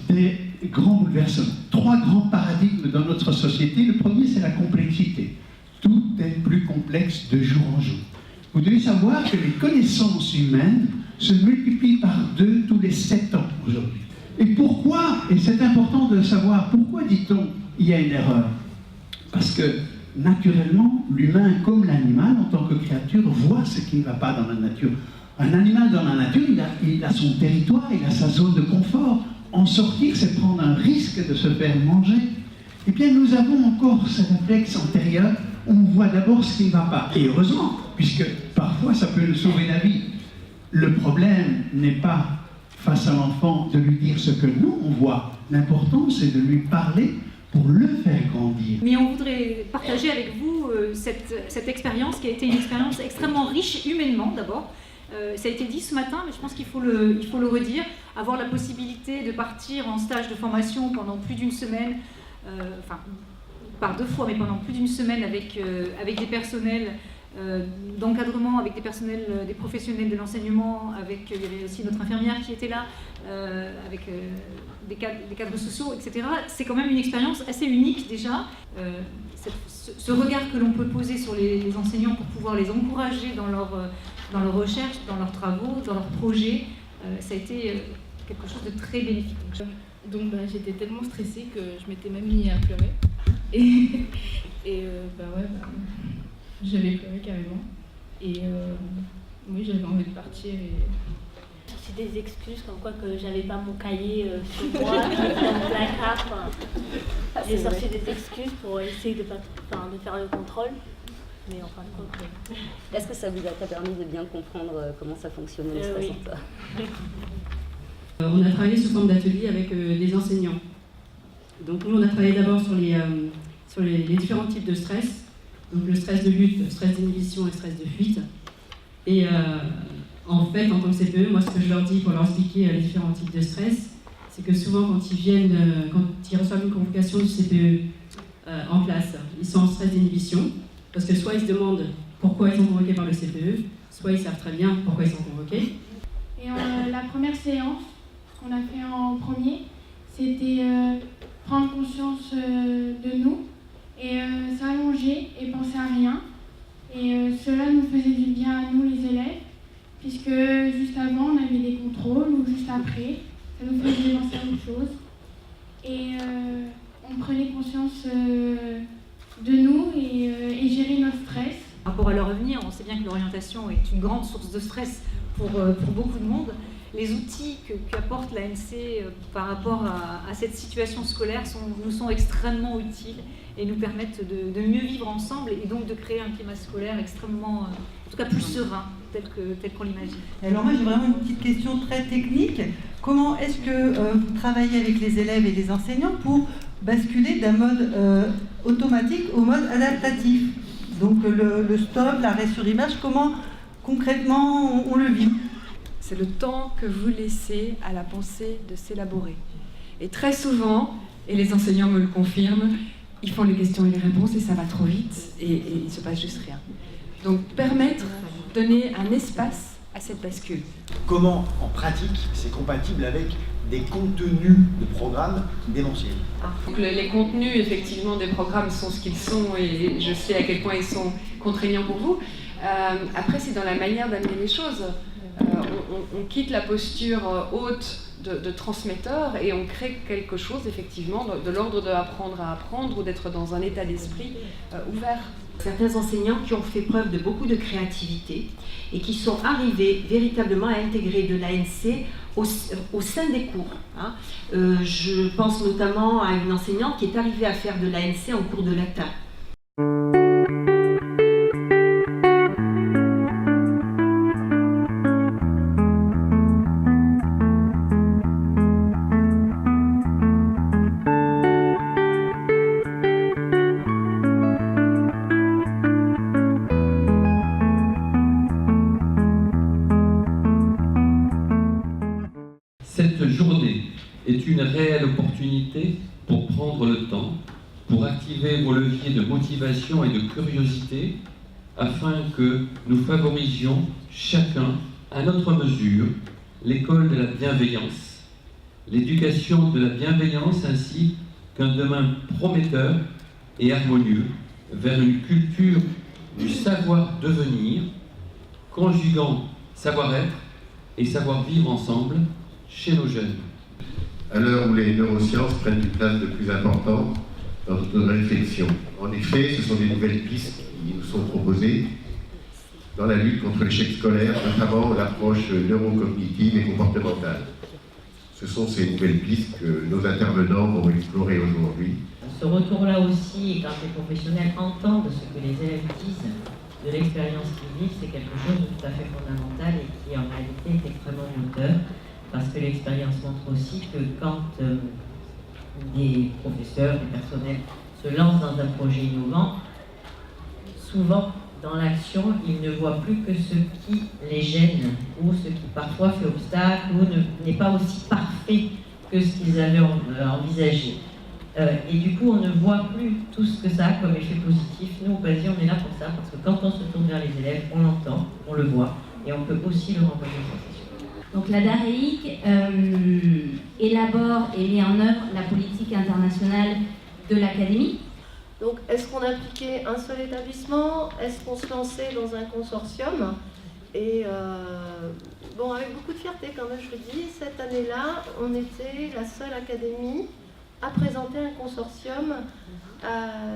des grands bouleversements. 3 grands paradigmes dans notre société. Le premier, c'est la complexité. Tout est plus complexe de jour en jour. Vous devez savoir que les connaissances humaines se multiplient par 2 tous les 7 ans aujourd'hui. Et pourquoi, et c'est important de le savoir, pourquoi dit-on il y a une erreur? Parce que naturellement, l'humain comme l'animal, en tant que créature, voit ce qui ne va pas dans la nature. Un animal dans la nature, il a son territoire, il a sa zone de confort. En sortir, c'est prendre un risque de se faire manger. Eh bien, nous avons encore ce réflexe antérieur. On voit d'abord ce qui ne va pas. Et heureusement, puisque parfois ça peut nous sauver la vie. Le problème n'est pas, face à l'enfant, de lui dire ce que nous, on voit. L'important, c'est de lui parler pour le faire grandir. Mais on voudrait partager avec vous cette expérience qui a été une expérience extrêmement riche humainement d'abord. Ça a été dit ce matin, mais je pense qu'il faut le redire. Avoir la possibilité de partir en stage de formation pendant plus d'une semaine, enfin, par 2 fois, mais pendant plus d'une semaine avec des personnels d'encadrement, avec des professionnels de l'enseignement, il y avait aussi notre infirmière qui était là, avec des cadres sociaux, etc. C'est quand même une expérience assez unique déjà. Ce regard que l'on peut poser sur les enseignants pour pouvoir les encourager dans leur recherche, dans leurs travaux, dans leurs projets, ça a été quelque chose de très bénéfique. Donc j'étais tellement stressée que je m'étais même mis à pleurer. Et j'avais pleuré carrément. Et oui, j'avais envie de partir. J'ai sorti des excuses comme quoi que j'avais pas mon cahier sur moi, qui était dans mon placard. J'ai sorti des excuses pour essayer de faire le contrôle. Mais en fin de compte, est-ce que ça vous a permis de bien comprendre comment ça fonctionnait le stress en toi? On a travaillé sous forme d'atelier avec des enseignants. Donc nous, on a travaillé d'abord sur les différents types de stress. Donc le stress de lutte, le stress d'inhibition et le stress de fuite. Et en fait, en tant que CPE, moi ce que je leur dis pour leur expliquer les différents types de stress, c'est que souvent quand ils reçoivent une convocation du CPE en classe, ils sont en stress d'inhibition. Parce que soit ils se demandent pourquoi ils sont convoqués par le CPE, soit ils savent très bien pourquoi ils sont convoqués. Et la première séance qu'on a fait en premier, c'était prendre conscience de nous et s'allonger et penser à rien. Et cela nous faisait du bien à nous les élèves, puisque juste avant on avait des contrôles ou juste après, ça nous faisait penser à autre chose. Et on prenait conscience de nous et gérer notre stress. Par rapport à leur avenir, on sait bien que l'orientation est une grande source de stress pour beaucoup de monde. Les outils qu'apporte l'ANC par rapport à cette situation scolaire nous sont extrêmement utiles et nous permettent de mieux vivre ensemble et donc de créer un climat scolaire extrêmement, en tout cas plus serein, tel qu'on l'imagine. Alors moi j'ai vraiment une petite question très technique. Comment est-ce que vous travaillez avec les élèves et les enseignants pour basculer d'un mode automatique au mode adaptatif? Donc le stop, l'arrêt sur image, comment concrètement on le vit? C'est le temps que vous laissez à la pensée de s'élaborer. Et très souvent, et les enseignants me le confirment, ils font les questions et les réponses et ça va trop vite et il ne se passe juste rien. Donc donner un espace à cette bascule. Comment, en pratique, c'est compatible avec des contenus de programmes démentiels? Donc les contenus, effectivement, des programmes sont ce qu'ils sont et je sais à quel point ils sont contraignants pour vous. Après, c'est dans la manière d'amener les choses. On quitte la posture haute de transmetteur et on crée quelque chose, effectivement, de l'ordre de apprendre à apprendre ou d'être dans un état d'esprit ouvert. Certains enseignants qui ont fait preuve de beaucoup de créativité et qui sont arrivés véritablement à intégrer de l'ANC au sein des cours. Je pense notamment à une enseignante qui est arrivée à faire de l'ANC en cours de latin. Cette journée est une réelle opportunité pour prendre le temps, pour activer vos leviers de motivation et de curiosité, afin que nous favorisions chacun, à notre mesure, l'école de la bienveillance, l'éducation de la bienveillance ainsi qu'un demain prometteur et harmonieux vers une culture du savoir-devenir, conjuguant savoir-être et savoir-vivre ensemble chez nos jeunes. À l'heure où les neurosciences prennent une place de plus importante dans notre réflexion. En effet, ce sont des nouvelles pistes qui nous sont proposées dans la lutte contre l'échec scolaire, notamment l'approche neurocognitive et comportementale. Ce sont ces nouvelles pistes que nos intervenants vont explorer aujourd'hui. Ce retour-là aussi, quand les professionnels entendent ce que les élèves disent de l'expérience qu'ils vivent, c'est quelque chose de tout à fait fondamental et qui en réalité est extrêmement moteur, parce que l'expérience montre aussi que quand des professeurs, des personnels se lancent dans un projet innovant, souvent dans l'action, ils ne voient plus que ce qui les gêne ou ce qui parfois fait obstacle ou n'est pas aussi parfait que ce qu'ils avaient envisagé. Et du coup, on ne voit plus tout ce que ça a comme effet positif. Nous, au PASI, on est là pour ça, parce que quand on se tourne vers les élèves, on l'entend, on le voit, et on peut aussi leur envoyer une sensation. Donc la DAREIC élabore et met en œuvre la politique internationale de l'Académie. Donc est-ce qu'on appliquait un seul établissement? Est-ce qu'on se lançait dans un consortium? Et bon, avec beaucoup de fierté quand même, je le dis, cette année-là, on était la seule académie à présenter un consortium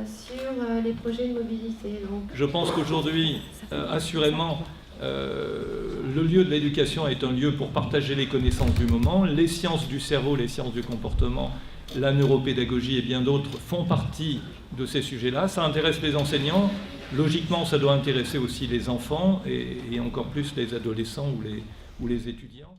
sur les projets de mobilité. Donc... Je pense qu'aujourd'hui, assurément, le lieu de l'éducation est un lieu pour partager les connaissances du moment. Les sciences du cerveau, les sciences du comportement, la neuropédagogie et bien d'autres font partie de ces sujets-là. Ça intéresse les enseignants. Logiquement, ça doit intéresser aussi les enfants et encore plus les adolescents ou les étudiants.